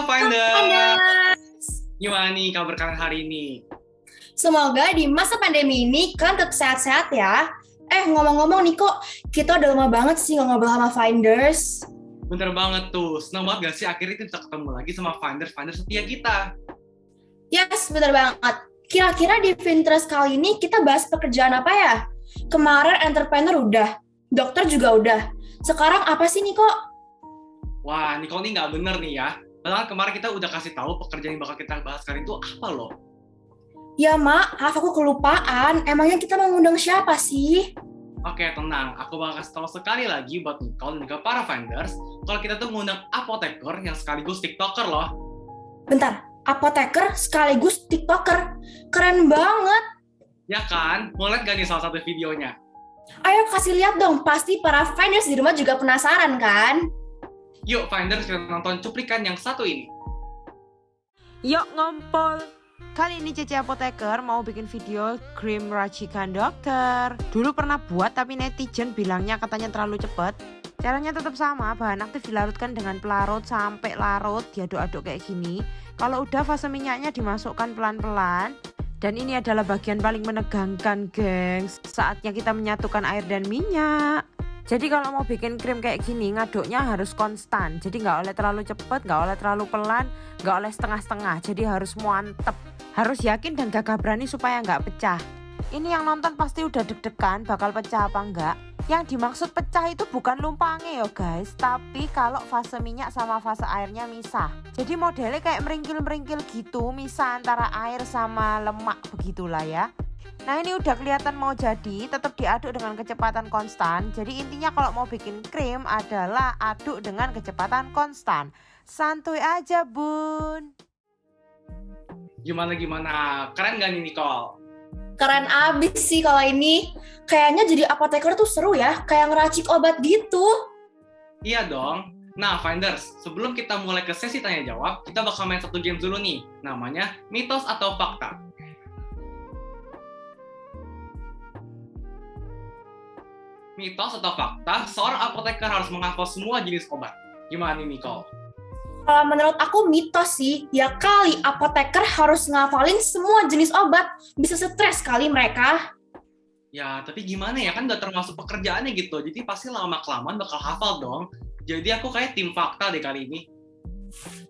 Halo Finder, Panas. gimana nih kabar kalian hari ini? Semoga di masa pandemi ini kalian tetap sehat-sehat ya. Ngomong-ngomong nih kok, kita udah lama banget sih nggak ngobrol sama Finders. Bener banget tuh, senang banget gak sih akhirnya kita bisa ketemu lagi sama Finder setia kita. Yes, bener banget. Kira-kira di Pinterest kali ini kita bahas pekerjaan apa ya? Kemarin entrepreneur udah, dokter juga udah. Sekarang apa sih nih kok? Wah, Nicole ini nggak bener nih ya. Padahal kemarin kita udah kasih tahu pekerjaan yang bakal kita bahas kali itu apa loh. Ya maaf, aku kelupaan. Emangnya kita mau ngundang siapa sih? Oke, tenang. Aku bakal kasih tahu sekali lagi buat Nicole dan juga para Finders kalau kita tuh ngundang apoteker yang sekaligus TikToker loh. Bentar, apoteker sekaligus TikToker. Keren banget. Ya kan? Mau lihat gak nih salah satu videonya? Ayo kasih lihat dong, pasti para Finders di rumah juga penasaran kan? Yuk Finders, kita nonton cuplikan yang satu ini. Yuk ngompol. Kali ini Cece Apoteker mau bikin video krim racikan dokter. Dulu pernah buat tapi netizen bilangnya katanya terlalu cepet. Caranya tetap sama, bahan aktif dilarutkan dengan pelarut sampai larut, diaduk-aduk kayak gini. Kalau udah fase minyaknya dimasukkan pelan-pelan. Dan ini adalah bagian paling menegangkan, gengs. Saatnya kita menyatukan air dan minyak. Jadi kalau mau bikin krim kayak gini, ngaduknya harus konstan. Jadi nggak oleh terlalu cepet, nggak oleh terlalu pelan, nggak oleh setengah-setengah. Jadi harus mantep. Harus yakin dan gagah berani supaya nggak pecah. Ini yang nonton pasti udah deg-degan bakal pecah apa enggak. Yang dimaksud pecah itu bukan lumpangnya ya guys, tapi kalau fase minyak sama fase airnya misah. Jadi modelnya kayak meringkil-meringkil gitu, misah antara air sama lemak begitulah ya. Nah ini udah kelihatan mau jadi, tetap diaduk dengan kecepatan konstan. Jadi intinya kalau mau bikin krim adalah aduk dengan kecepatan konstan. Santuy aja bun. Gimana? Keren gak nih Nicole? Keren abis sih kalau ini. Kayaknya jadi apoteker tuh seru ya, kayak ngeracik obat gitu. Iya dong. Nah, Finders, sebelum kita mulai ke sesi tanya jawab, kita bakal main satu game dulu nih. Namanya Mitos atau Fakta. Mitos atau fakta, seorang apoteker harus menghafal semua jenis obat. Gimana nih, Nicole? Kalau menurut aku mitos sih, ya kali apoteker harus ngafalin semua jenis obat. Bisa stres kali mereka. Ya, tapi gimana ya, kan nggak termasuk pekerjaannya gitu. Jadi pasti lama-kelamaan bakal hafal dong. Jadi aku kayak tim fakta deh kali ini.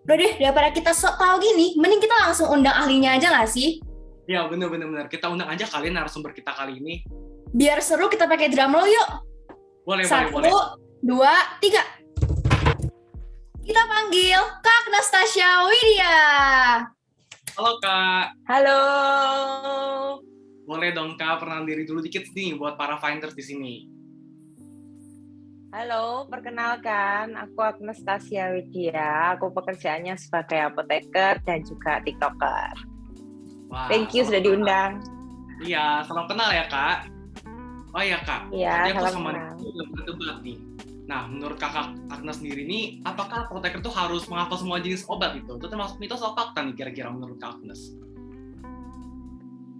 Udah deh, daripada kita sok tahu gini, mending kita langsung undang ahlinya aja nggak sih? Ya, bener. Kita undang aja kalian narasumber kita kali ini. Biar seru kita pakai drum roll yuk. Boleh. 1, 2, 3. Kita panggil Kak Nastasia Widya. Halo, Kak. Halo. Boleh dong, Kak, perkenalan diri dulu dikit nih buat para Finders di sini. Halo, perkenalkan, aku Anastasia Widya. Aku pekerjaannya sebagai apoteker dan juga TikToker. Wah, Thank you sudah diundang. Iya, salam kenal ya, Kak. Oh iya, Kak. Iya, Tadi aku salam sama kenal. Nicole udah berdebat nih. Nah, menurut Kakak Agnes sendiri nih, apakah apoteker tuh harus menghafal semua jenis obat itu? Itu termasuk mitos atau fakta nih kira-kira menurut Kak Agnes?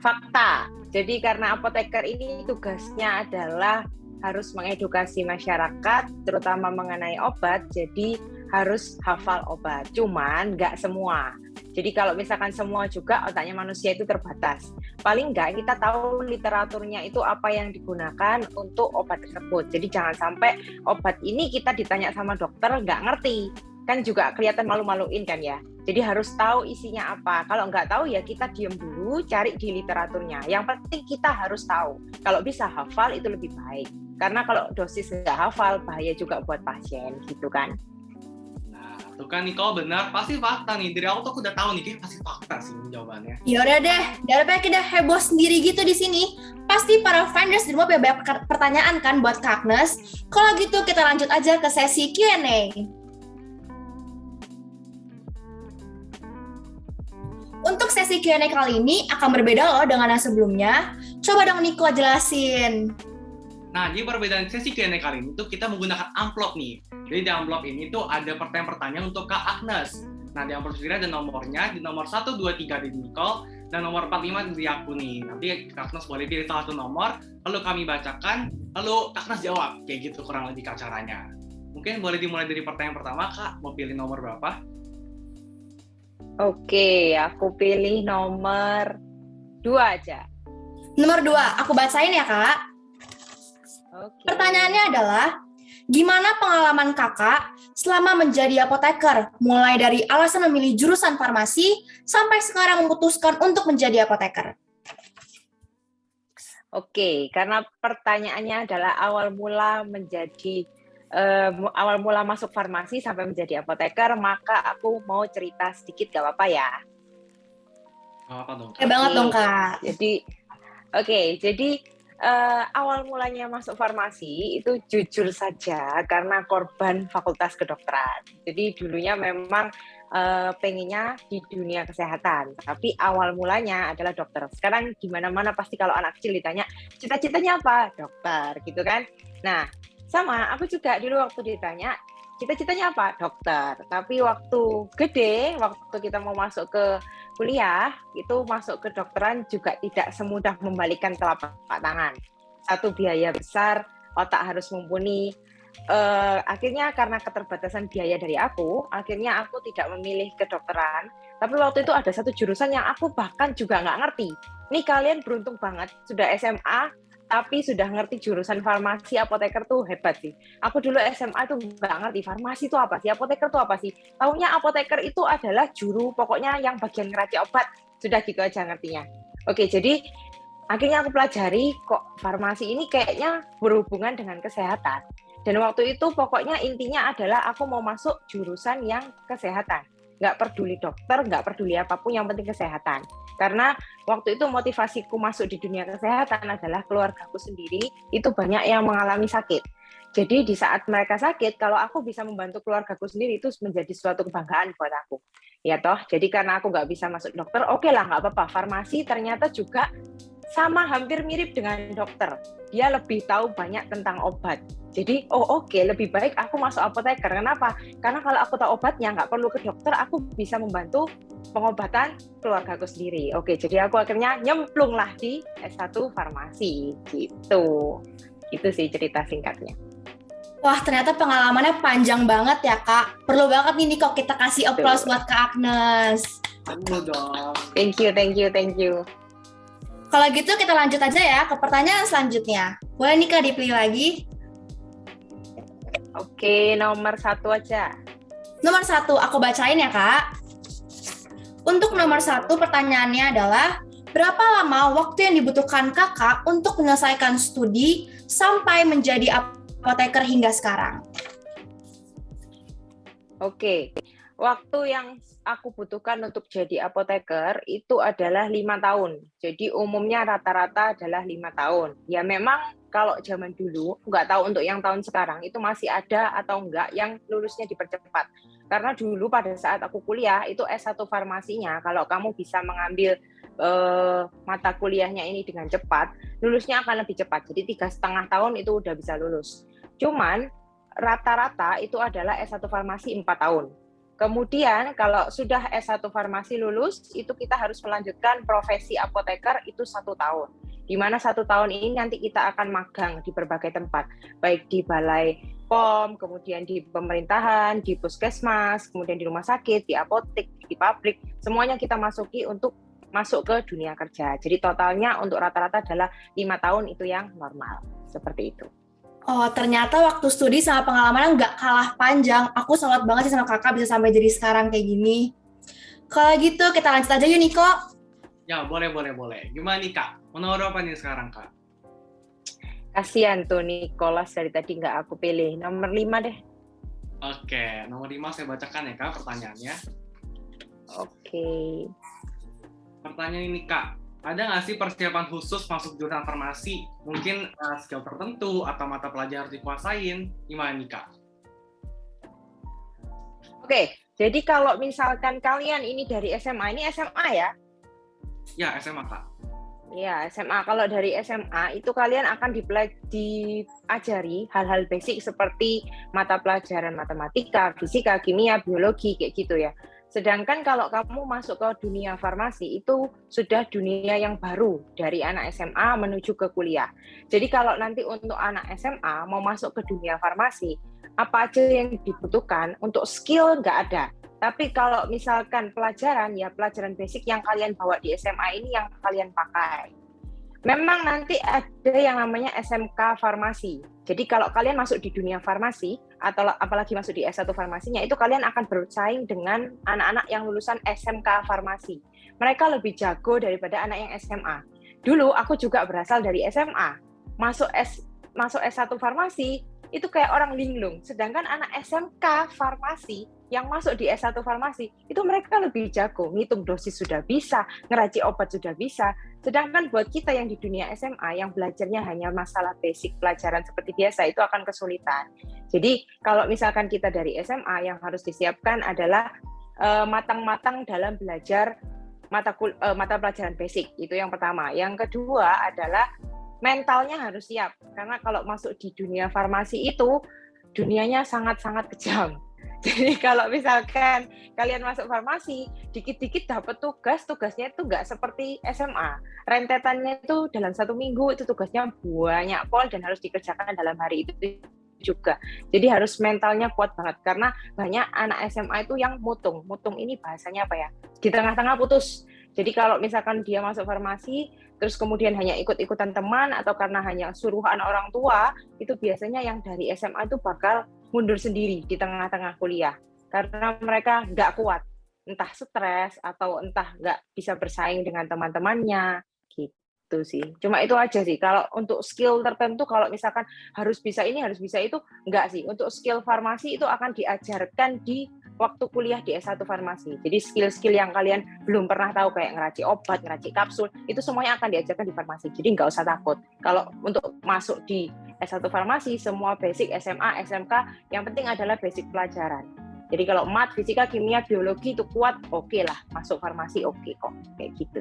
Fakta. Jadi karena apoteker ini tugasnya adalah harus mengedukasi masyarakat, terutama mengenai obat, jadi harus hafal obat. Cuman nggak semua. Jadi kalau misalkan semua juga, otaknya manusia itu terbatas. Paling nggak kita tahu literaturnya itu apa yang digunakan untuk obat tersebut. Jadi jangan sampai obat ini kita ditanya sama dokter nggak ngerti. Kan juga kelihatan malu-maluin kan ya. Jadi harus tahu isinya apa. Kalau nggak tahu ya kita diem dulu, cari di literaturnya. Yang penting kita harus tahu. Kalau bisa hafal itu lebih baik. Karena kalau dosis nggak hafal, bahaya juga buat pasien gitu kan. Nah, tuh kan Nicole benar, pasti fakta nih. Dari awal tuh aku udah tahu nih, kayaknya pasti fakta sih jawabannya. Ya udah deh, daripada kita heboh sendiri gitu di sini, pasti para Finders di rumah punya banyak pertanyaan kan buat Kak Agnes. Kalau gitu kita lanjut aja ke sesi Q&A. Untuk sesi Q&A kali ini akan berbeda loh dengan yang sebelumnya. Coba dong Niko jelasin. Nah, jadi perbedaan sesi Q&A kali ini tuh kita menggunakan amplop nih. Jadi di amplop ini tuh ada pertanyaan-pertanyaan untuk Kak Agnes. Nah, di amplop sendiri ada nomornya, di nomor 1, 2, 3 di Nicole, dan nomor 45 di aku nih. Nanti Kak Agnes boleh pilih salah satu nomor, lalu kami bacakan, lalu Kak Agnes jawab. Kayak gitu kurang lebih Kak caranya. Mungkin boleh dimulai dari pertanyaan pertama, Kak. Mau pilih nomor berapa? Oke, aku pilih nomor 2 aja. Nomor 2, aku bacain ya, Kak. Oke. Pertanyaannya adalah, gimana pengalaman kakak selama menjadi apoteker? Mulai dari alasan memilih jurusan farmasi, sampai sekarang memutuskan untuk menjadi apoteker. Oke, karena pertanyaannya adalah awal mula masuk farmasi sampai menjadi apoteker, maka aku mau cerita sedikit, gak apa-apa ya? Apa dong? Oke banget dong, Kak. Jadi awal mulanya masuk farmasi itu jujur saja karena korban fakultas kedokteran. Jadi dulunya memang pengennya di dunia kesehatan, tapi awal mulanya adalah dokter. Sekarang di mana-mana pasti kalau anak kecil ditanya, cita-citanya apa? Dokter, gitu kan. Nah, sama aku juga dulu waktu ditanya, cita-citanya apa? Dokter. Tapi waktu gede, waktu kita mau masuk ke kuliah, itu masuk ke dokteran juga tidak semudah membalikan telapak tangan. Satu, biaya besar, otak harus mumpuni. Akhirnya karena keterbatasan biaya dari aku, akhirnya aku tidak memilih kedokteran. Tapi waktu itu ada satu jurusan yang aku bahkan juga nggak ngerti. Nih kalian beruntung banget, sudah SMA, tapi sudah ngerti jurusan farmasi, apoteker tuh hebat sih. Aku dulu SMA tuh nggak ngerti farmasi itu apa sih, apoteker tuh apa sih. Taunya apoteker itu adalah juru, pokoknya yang bagian ngeracik obat. Sudah gitu aja ngertinya. Oke, jadi akhirnya aku pelajari kok farmasi ini kayaknya berhubungan dengan kesehatan. Dan waktu itu pokoknya intinya adalah aku mau masuk jurusan yang kesehatan. Nggak peduli dokter, nggak peduli apapun, yang penting kesehatan. Karena waktu itu motivasiku masuk di dunia kesehatan adalah keluargaku sendiri itu banyak yang mengalami sakit. Jadi di saat mereka sakit, kalau aku bisa membantu keluargaku sendiri itu menjadi suatu kebanggaan buat aku. Ya toh, jadi karena aku nggak bisa masuk dokter, oke lah nggak apa-apa. Farmasi ternyata juga sama hampir mirip dengan dokter. Dia lebih tahu banyak tentang obat. Jadi, oke, lebih baik aku masuk apoteker. Kenapa? Karena kalau aku tahu obatnya, nggak perlu ke dokter, aku bisa membantu pengobatan keluargaku sendiri. Oke, jadi aku akhirnya nyemplung lah di S1 farmasi. Gitu. Itu sih cerita singkatnya. Wah, ternyata pengalamannya panjang banget ya, Kak. Perlu banget nih kok kita kasih applause buat Kak Agnes. Perlu dong. Thank you. Kalau gitu kita lanjut aja ya ke pertanyaan selanjutnya. Boleh nih Kak dipilih lagi? Oke, nomor 1 aja. Nomor 1, aku bacain ya Kak. Untuk nomor 1, pertanyaannya adalah, berapa lama waktu yang dibutuhkan kakak untuk menyelesaikan studi sampai menjadi apoteker hingga sekarang? Oke, waktu yang aku butuhkan untuk jadi apoteker itu adalah 5 tahun. Jadi umumnya rata-rata adalah 5 tahun. Ya memang kalau zaman dulu, nggak tahu untuk yang tahun sekarang, itu masih ada atau enggak yang lulusnya dipercepat. Karena dulu pada saat aku kuliah, itu S1 farmasinya, kalau kamu bisa mengambil mata kuliahnya ini dengan cepat, lulusnya akan lebih cepat. Jadi 3,5 tahun itu udah bisa lulus. Cuman rata-rata itu adalah S1 farmasi 4 tahun. Kemudian kalau sudah S1 farmasi lulus, itu kita harus melanjutkan profesi apoteker itu 1 tahun. Di mana 1 tahun ini nanti kita akan magang di berbagai tempat, baik di balai POM, kemudian di pemerintahan, di puskesmas, kemudian di rumah sakit, di apotek, di pabrik, semuanya kita masuki untuk masuk ke dunia kerja. Jadi totalnya untuk rata-rata adalah 5 tahun itu yang normal, seperti itu. Oh, ternyata waktu studi sama pengalamannya nggak kalah panjang. Aku salut banget sih sama kakak bisa sampai jadi sekarang kayak gini. Kalau gitu, kita lanjut aja yuk, Niko. Ya, boleh. Gimana nih, Kak? Mau nomor apa nih sekarang, Kak? Kasian tuh Nicholas dari tadi nggak aku pilih. Nomor 5 deh. Oke, nomor 5 saya bacakan ya, Kak, pertanyaannya. Oke. Pertanyaan ini, Kak. Ada nggak sih persiapan khusus masuk jurusan farmasi? Mungkin skill tertentu atau mata pelajaran harus dikuasain? Gimana nih, Kak? Oke, jadi kalau misalkan kalian ini dari SMA, ini SMA ya? Ya, SMA, Kak. Ya, SMA. Kalau dari SMA itu kalian akan diajari hal-hal basic seperti mata pelajaran matematika, fisika, kimia, biologi, kayak gitu ya. Sedangkan kalau kamu masuk ke dunia farmasi, itu sudah dunia yang baru dari anak SMA menuju ke kuliah. Jadi kalau nanti untuk anak SMA mau masuk ke dunia farmasi, apa aja yang dibutuhkan untuk skill nggak ada. Tapi kalau misalkan pelajaran, ya pelajaran basic yang kalian bawa di SMA ini yang kalian pakai. Memang nanti ada yang namanya SMK Farmasi. Jadi kalau kalian masuk di dunia farmasi, atau apalagi masuk di S1 farmasinya, itu kalian akan bersaing dengan anak-anak yang lulusan SMK Farmasi. Mereka lebih jago daripada anak yang SMA. Dulu aku juga berasal dari SMA. Masuk S1 Farmasi, itu kayak orang linglung. Sedangkan anak SMK Farmasi yang masuk di S1 Farmasi, itu mereka lebih jago. Ngitung dosis sudah bisa, ngeracik obat sudah bisa. Sedangkan buat kita yang di dunia SMA, yang belajarnya hanya masalah basic pelajaran seperti biasa, itu akan kesulitan. Jadi kalau misalkan kita dari SMA, yang harus disiapkan adalah matang-matang dalam belajar mata pelajaran basic. Itu yang pertama. Yang kedua adalah mentalnya harus siap. Karena kalau masuk di dunia farmasi itu, dunianya sangat-sangat kejam. Jadi kalau misalkan kalian masuk farmasi, dikit-dikit dapat tugasnya itu nggak seperti SMA. Rentetannya itu dalam 1 minggu, itu tugasnya banyak pol dan harus dikerjakan dalam hari itu juga. Jadi harus mentalnya kuat banget. Karena banyak anak SMA itu yang mutung. Mutung ini bahasanya apa ya? Di tengah-tengah putus. Jadi kalau misalkan dia masuk farmasi, terus kemudian hanya ikut-ikutan teman atau karena hanya suruhan orang tua, itu biasanya yang dari SMA itu bakal mundur sendiri di tengah-tengah kuliah. Karena mereka nggak kuat, entah stres atau entah nggak bisa bersaing dengan teman-temannya, gitu sih. Cuma itu aja sih, kalau untuk skill tertentu, kalau misalkan harus bisa ini, harus bisa itu, nggak sih. Untuk skill farmasi itu akan diajarkan di waktu kuliah di S1 Farmasi. Jadi skill-skill yang kalian belum pernah tahu kayak ngeracik obat, ngeracik kapsul, itu semuanya akan diajarkan di farmasi. Jadi nggak usah takut. Kalau untuk masuk di S1 Farmasi, semua basic SMA, SMK, yang penting adalah basic pelajaran. Jadi kalau mat, fisika, kimia, biologi itu kuat, oke lah. Masuk farmasi oke kok. Kayak gitu.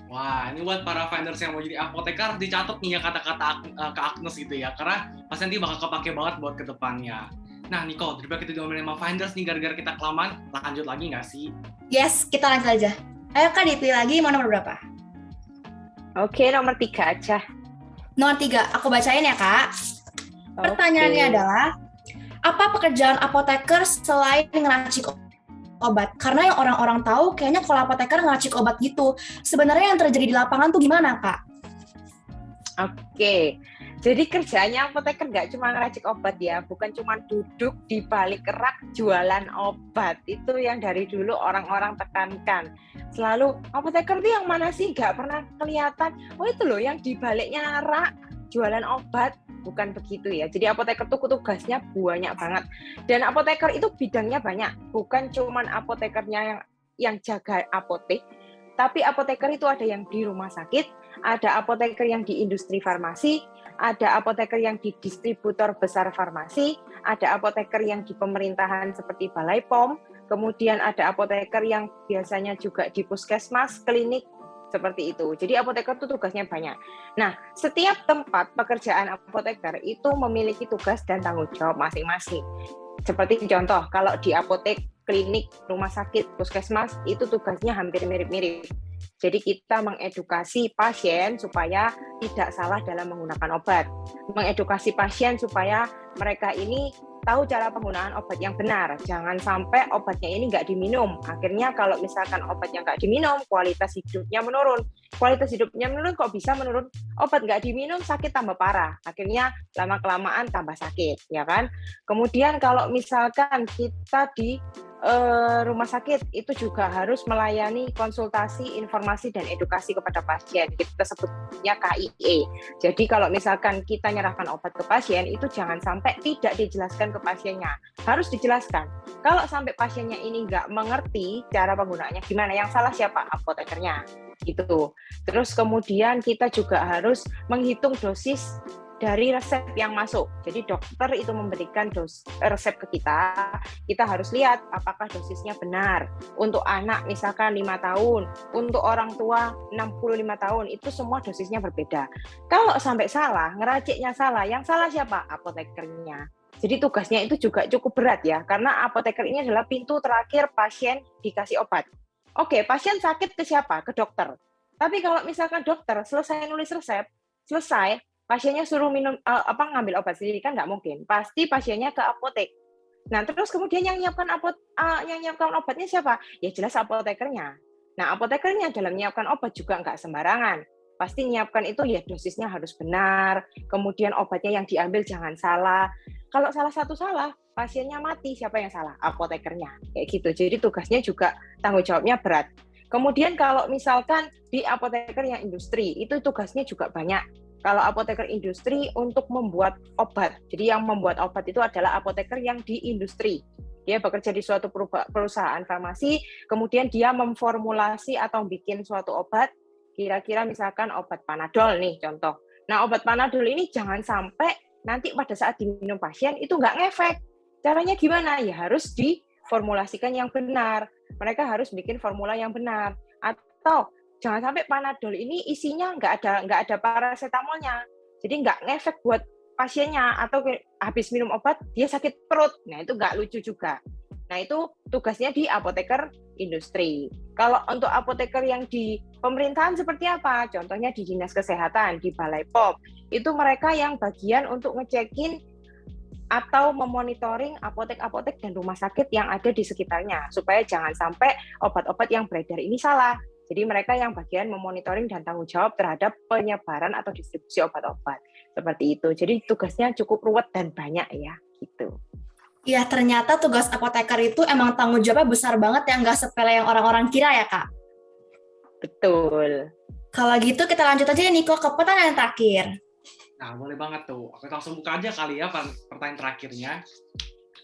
Wah, ini buat para vendors yang mau jadi apoteker, dicatat nih ya kata-kata Kak Agnes gitu ya. Karena pasti nanti bakal kepake banget buat kedepannya. Nah, Niko, daripada kita diomongin sama vendors nih gara-gara kita kelamaan, lanjut lagi nggak sih? Yes, kita lanjut aja. Ayo Kak, dipilih lagi mau nomor berapa? Oke, nomor 3 aja. Nomor 3, aku bacain ya Kak. Pertanyaannya adalah, apa pekerjaan apoteker selain ngeracik obat? Karena yang orang-orang tahu kayaknya kalau apoteker ngeracik obat gitu. Sebenarnya yang terjadi di lapangan tuh gimana Kak? Oke, jadi kerjanya apoteker nggak cuma ngeracik obat ya, bukan cuma duduk di balik rak jualan obat. Itu yang dari dulu orang-orang tekankan. Selalu, apoteker itu yang mana sih? Nggak pernah kelihatan. Oh itu loh yang di baliknya rak jualan obat. Bukan begitu ya. Jadi apoteker itu tugasnya banyak banget. Dan apoteker itu bidangnya banyak. Bukan cuma apotekernya yang jaga apotek, tapi apoteker itu ada yang di rumah sakit, ada apoteker yang di industri farmasi, ada apoteker yang di distributor besar farmasi, ada apoteker yang di pemerintahan seperti Balai POM, kemudian ada apoteker yang biasanya juga di puskesmas, klinik, seperti itu. Jadi apoteker itu tugasnya banyak. Nah, setiap tempat pekerjaan apoteker itu memiliki tugas dan tanggung jawab masing-masing. Seperti contoh, kalau di apotek, klinik, rumah sakit, puskesmas, itu tugasnya hampir mirip-mirip. Jadi kita mengedukasi pasien supaya tidak salah dalam menggunakan obat. Mengedukasi pasien supaya mereka ini tahu cara penggunaan obat yang benar. Jangan sampai obatnya ini nggak diminum. Akhirnya kalau misalkan obatnya nggak diminum, kualitas hidupnya menurun. Kualitas hidupnya menurun, kok bisa menurun? Obat nggak diminum, sakit tambah parah. Akhirnya lama-kelamaan tambah sakit, ya kan? Kemudian kalau misalkan kita di rumah sakit, itu juga harus melayani konsultasi, informasi, dan edukasi kepada pasien. Kita sebutnya KIE. Jadi kalau misalkan kita nyerahkan obat ke pasien, itu jangan sampai tidak dijelaskan ke pasiennya. Harus dijelaskan. Kalau sampai pasiennya ini nggak mengerti cara penggunaannya gimana, yang salah siapa? Apotekernya. Gitu. Terus kemudian kita juga harus menghitung dosis dari resep yang masuk. Jadi dokter itu memberikan resep ke kita harus lihat apakah dosisnya benar. Untuk anak misalkan 5 tahun, untuk orang tua 65 tahun, itu semua dosisnya berbeda. Kalau sampai salah, ngeraciknya salah, yang salah siapa? Apotekernya. Jadi tugasnya itu juga cukup berat ya, karena apoteker ini adalah pintu terakhir pasien dikasih obat. Oke, pasien sakit ke siapa? Ke dokter. Tapi kalau misalkan dokter selesai nulis resep, pasiennya suruh minum ngambil obat sendiri, kan nggak mungkin. Pasti pasiennya ke apotek. Nah, terus kemudian yang nyiapkan obatnya siapa? Ya jelas apotekernya. Nah, apotekernya dalam menyiapkan obat juga nggak sembarangan. Pasti nyiapkan itu ya dosisnya harus benar, kemudian obatnya yang diambil jangan salah. Kalau salah satu salah, pasiennya mati, siapa yang salah? Apotekernya. Kayak gitu. Jadi tugasnya juga tanggung jawabnya berat. Kemudian kalau misalkan di apoteker yang industri, itu tugasnya juga banyak. Kalau apoteker industri untuk membuat obat. Jadi yang membuat obat itu adalah apoteker yang di industri. Dia bekerja di suatu perusahaan farmasi, kemudian dia memformulasi atau bikin suatu obat, kira-kira misalkan obat Panadol nih contoh. Nah, obat Panadol ini jangan sampai nanti pada saat diminum pasien itu nggak ngefek. Caranya gimana? Ya harus diformulasikan yang benar. Mereka harus bikin formula yang benar. Atau jangan sampai Panadol ini isinya nggak ada paracetamolnya, jadi nggak ngefek buat pasiennya, atau habis minum obat dia sakit perut. Nah itu nggak lucu juga. Nah itu tugasnya di apoteker industri. Kalau untuk apoteker yang di pemerintahan seperti apa? Contohnya di dinas kesehatan, di balai POM, itu mereka yang bagian untuk ngecekin atau memonitoring apotek-apotek dan rumah sakit yang ada di sekitarnya, supaya jangan sampai obat-obat yang beredar ini salah. Jadi mereka yang bagian memonitoring dan tanggung jawab terhadap penyebaran atau distribusi obat-obat. Seperti itu. Jadi tugasnya cukup ruwet dan banyak ya, gitu. Ya, ternyata tugas apoteker itu emang tanggung jawabnya besar banget ya, nggak sepele yang orang-orang kira ya, Kak? Betul. Kalau gitu kita lanjut aja nih, Niko, ke pertanyaan terakhir. Nah, boleh banget tuh. Oke, langsung buka aja kali ya pertanyaan terakhirnya.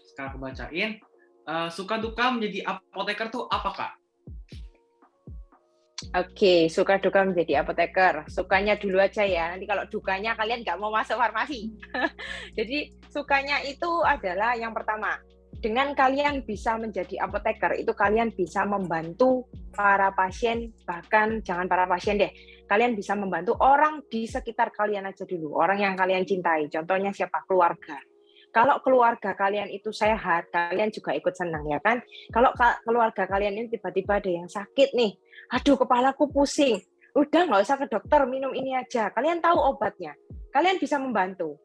Sekarang aku bacain. Suka duka menjadi apoteker tuh apa, Kak? Oke, suka duka menjadi apoteker. Sukanya dulu aja ya. Nanti kalau dukanya kalian nggak mau masuk farmasi. Jadi sukanya itu adalah yang pertama, dengan kalian bisa menjadi apoteker, itu kalian bisa membantu para pasien, bahkan jangan para pasien deh. Kalian bisa membantu orang di sekitar kalian aja dulu, orang yang kalian cintai. Contohnya siapa? Keluarga. Kalau keluarga kalian itu sehat, kalian juga ikut senang ya kan? Kalau keluarga kalian ini tiba-tiba ada yang sakit nih, aduh kepalaku pusing, udah nggak usah ke dokter, minum ini aja. Kalian tahu obatnya, kalian bisa membantu.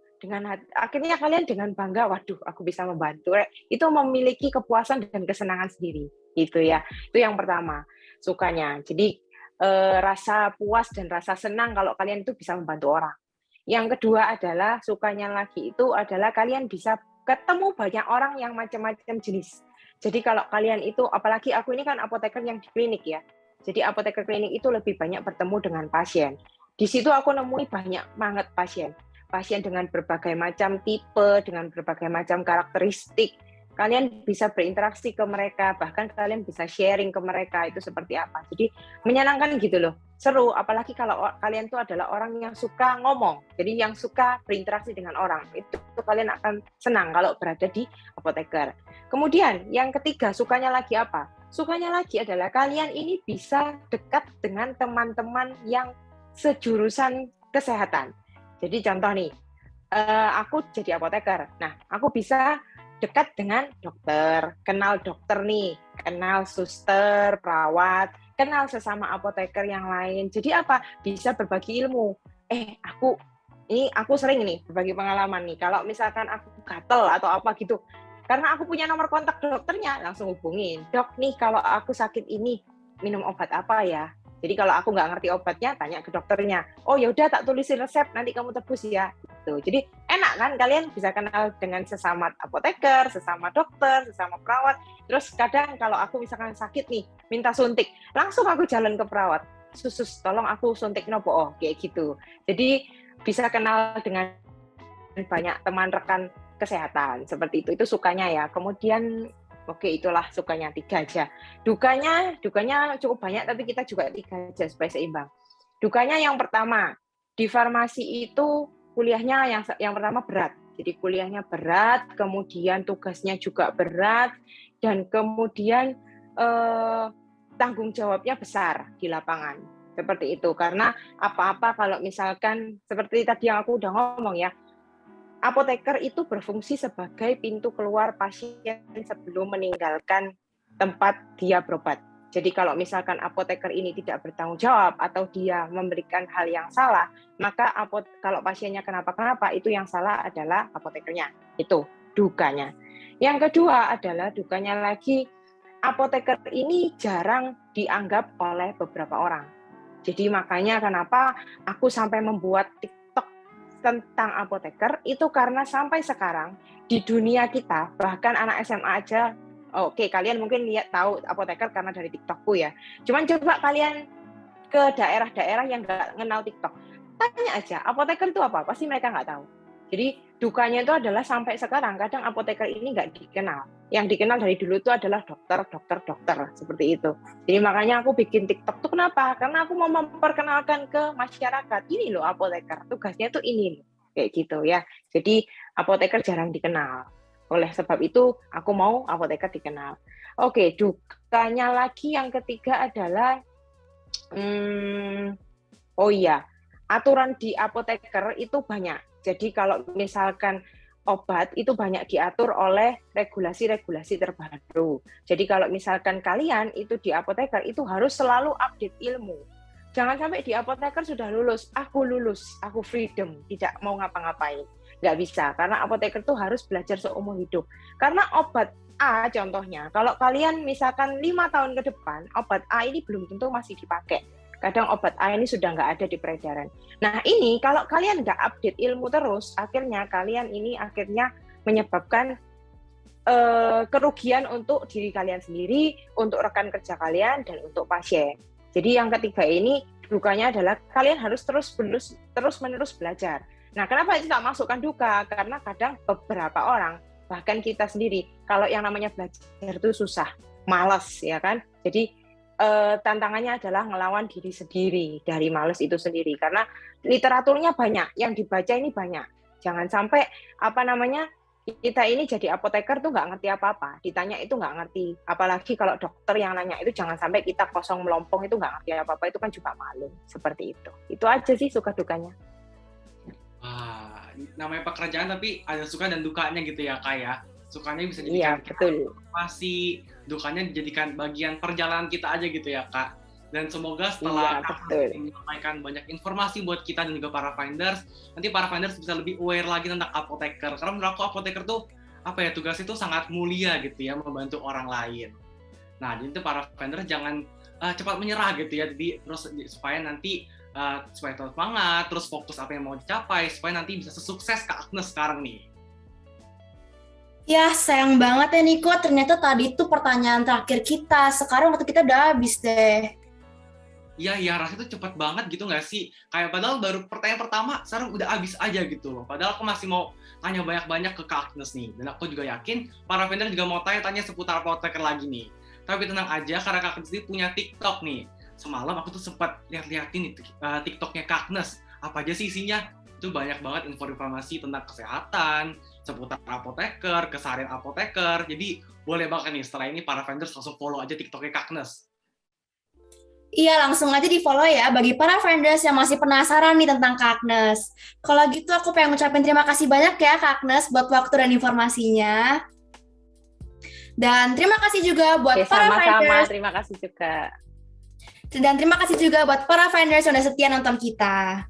Akhirnya kalian dengan bangga, waduh aku bisa membantu. Itu memiliki kepuasan dan kesenangan sendiri, gitu ya. Itu yang pertama, sukanya. Jadi rasa puas dan rasa senang kalau kalian itu bisa membantu orang. Yang kedua adalah sukanya lagi itu adalah kalian bisa ketemu banyak orang yang macam-macam jenis. Jadi kalau kalian itu, apalagi aku ini kan apoteker yang di klinik ya. Jadi apoteker klinik itu lebih banyak bertemu dengan pasien. Di situ aku nemui banyak banget pasien. Pasien dengan berbagai macam tipe, dengan berbagai macam karakteristik. Kalian bisa berinteraksi ke mereka, bahkan kalian bisa sharing ke mereka itu seperti apa. Jadi menyenangkan gitu loh, seru. Apalagi kalau kalian tuh adalah orang yang suka ngomong, jadi yang suka berinteraksi dengan orang, itu kalian akan senang kalau berada di apoteker. Kemudian yang ketiga, sukanya lagi apa? Sukanya lagi adalah kalian ini bisa dekat dengan teman-teman yang sejurusan kesehatan. Jadi contoh nih, aku jadi apoteker. Nah, aku bisa dekat dengan dokter, kenal dokter nih, kenal suster, perawat, kenal sesama apoteker yang lain. Jadi apa? Bisa berbagi ilmu. Aku sering nih berbagi pengalaman nih. Kalau misalkan aku gatel atau apa gitu, karena aku punya nomor kontak dokternya, langsung hubungin. Dok nih, kalau aku sakit ini, minum obat apa ya? Jadi kalau aku nggak ngerti obatnya, tanya ke dokternya. Oh ya udah, tak tulisin resep, nanti kamu tebus ya. Gitu. Jadi enak kan, kalian bisa kenal dengan sesama apoteker, sesama dokter, sesama perawat. Terus kadang kalau aku misalkan sakit nih, minta suntik, langsung aku jalan ke perawat. Sus, tolong aku suntik nopo, oh kayak gitu. Jadi bisa kenal dengan banyak teman rekan kesehatan seperti itu sukanya ya. Kemudian oke, itulah sukanya 3 aja. Dukanya cukup banyak, tapi kita juga 3 aja supaya seimbang. Dukanya yang pertama, di farmasi itu kuliahnya yang pertama berat. Jadi kuliahnya berat, kemudian tugasnya juga berat, dan kemudian tanggung jawabnya besar di lapangan. Seperti itu, karena apa-apa kalau misalkan, seperti tadi yang aku udah ngomong ya, apoteker itu berfungsi sebagai pintu keluar pasien sebelum meninggalkan tempat dia berobat. Jadi kalau misalkan apoteker ini tidak bertanggung jawab atau dia memberikan hal yang salah, maka kalau pasiennya kenapa-kenapa, itu yang salah adalah apotekernya. Itu dukanya. Yang kedua adalah dukanya lagi, apoteker ini jarang dianggap oleh beberapa orang. Jadi makanya kenapa aku sampai membuat TikTok tentang apoteker, itu karena sampai sekarang di dunia kita, bahkan anak SMA aja, oke, kalian mungkin lihat tahu apoteker karena dari TikTokku ya. Cuman coba kalian ke daerah-daerah yang nggak kenal TikTok, tanya aja, apoteker itu apa? Pasti mereka nggak tahu. Jadi dukanya itu adalah sampai sekarang kadang apoteker ini nggak dikenal. Yang dikenal dari dulu itu adalah dokter seperti itu. Jadi makanya aku bikin TikTok tuh kenapa? Karena aku mau memperkenalkan ke masyarakat, ini loh apoteker, tugasnya tuh ini loh. Kayak gitu ya. Jadi apoteker jarang dikenal. Oleh sebab itu aku mau apoteker dikenal. Oke, dukanya lagi yang ketiga adalah aturan di apoteker itu banyak. Jadi kalau misalkan obat itu banyak diatur oleh regulasi-regulasi terbaru. Jadi kalau misalkan kalian itu di apoteker itu harus selalu update ilmu. Jangan sampai di apoteker sudah lulus, aku freedom, tidak mau ngapa-ngapain. Nggak bisa, karena apoteker itu harus belajar seumur hidup. Karena obat A contohnya, kalau kalian misalkan 5 tahun ke depan, obat A ini belum tentu masih dipakai. Kadang obat A ini sudah nggak ada di peredaran. Nah ini kalau kalian nggak update ilmu terus, akhirnya kalian ini menyebabkan kerugian untuk diri kalian sendiri, untuk rekan kerja kalian, dan untuk pasien. Jadi yang ketiga ini dukanya adalah kalian harus terus-menerus belajar. Nah kenapa itu tak masukkan duka? Karena kadang beberapa orang, bahkan kita sendiri, kalau yang namanya belajar itu susah, malas ya kan. Jadi tantangannya adalah ngelawan diri sendiri dari males itu sendiri, karena literaturnya banyak, yang dibaca ini banyak. Jangan sampai kita ini jadi apoteker tuh nggak ngerti apa-apa, ditanya itu nggak ngerti, apalagi kalau dokter yang nanya itu jangan sampai kita kosong melompong itu nggak ngerti apa-apa, itu kan juga malu, seperti itu aja sih suka dukanya. Wah, namanya pekerjaan tapi ada suka dan dukanya gitu ya Kak ya. Sukanya bisa Iya, betul. informasi, dukanya dijadikan bagian perjalanan kita aja gitu ya Kak. Dan semoga setelah menyampaikan banyak informasi buat kita dan juga para finders, nanti para finders bisa lebih aware lagi tentang apoteker. Karena menurut aku apoteker tuh tugasnya itu sangat mulia gitu ya, membantu orang lain. Nah, jadi para finders jangan cepat menyerah gitu ya. Jadi terus supaya nanti supaya tetap semangat, terus fokus apa yang mau dicapai, supaya nanti bisa sesukses Kak Agnes sekarang nih. Ya, sayang banget ya Niko, ternyata tadi itu pertanyaan terakhir kita. Sekarang waktu kita udah habis deh. Iya, rasanya tuh cepet banget gitu nggak sih? Kayak padahal baru pertanyaan pertama, sekarang udah habis aja gitu loh. Padahal aku masih mau tanya banyak-banyak ke Kak Agnes nih. Dan aku juga yakin para vendor juga mau tanya seputar apoteker lagi nih. Tapi tenang aja, karena Kak Agnes ini punya TikTok nih. Semalam aku tuh sempat lihat-liatin TikToknya Kak Agnes. Apa aja sih isinya? Itu banyak banget informasi tentang kesehatan, seputar apoteker, keseharian apoteker. Jadi boleh banget nih setelah ini para vendors langsung follow aja TikToknya Kak Agnes. Iya, langsung aja di-follow ya bagi para vendors yang masih penasaran nih tentang Kak Agnes. Kalau gitu aku pengen ngucapin terima kasih banyak ya Kak Agnes buat waktu dan informasinya. Dan terima kasih juga buat para vendors. Terima kasih juga. Dan terima kasih juga buat para vendors yang udah setia nonton kita.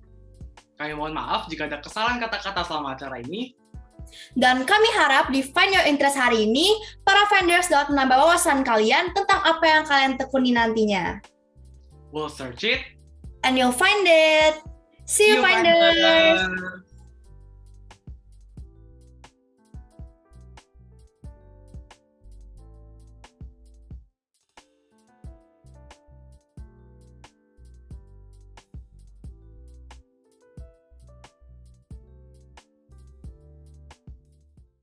Kami mohon maaf jika ada kesalahan kata-kata selama acara ini. Dan kami harap di Find Your Interest hari ini, para vendors dapat menambah wawasan kalian tentang apa yang kalian tekuni nantinya. We'll search it. And you'll find it. See you, finders!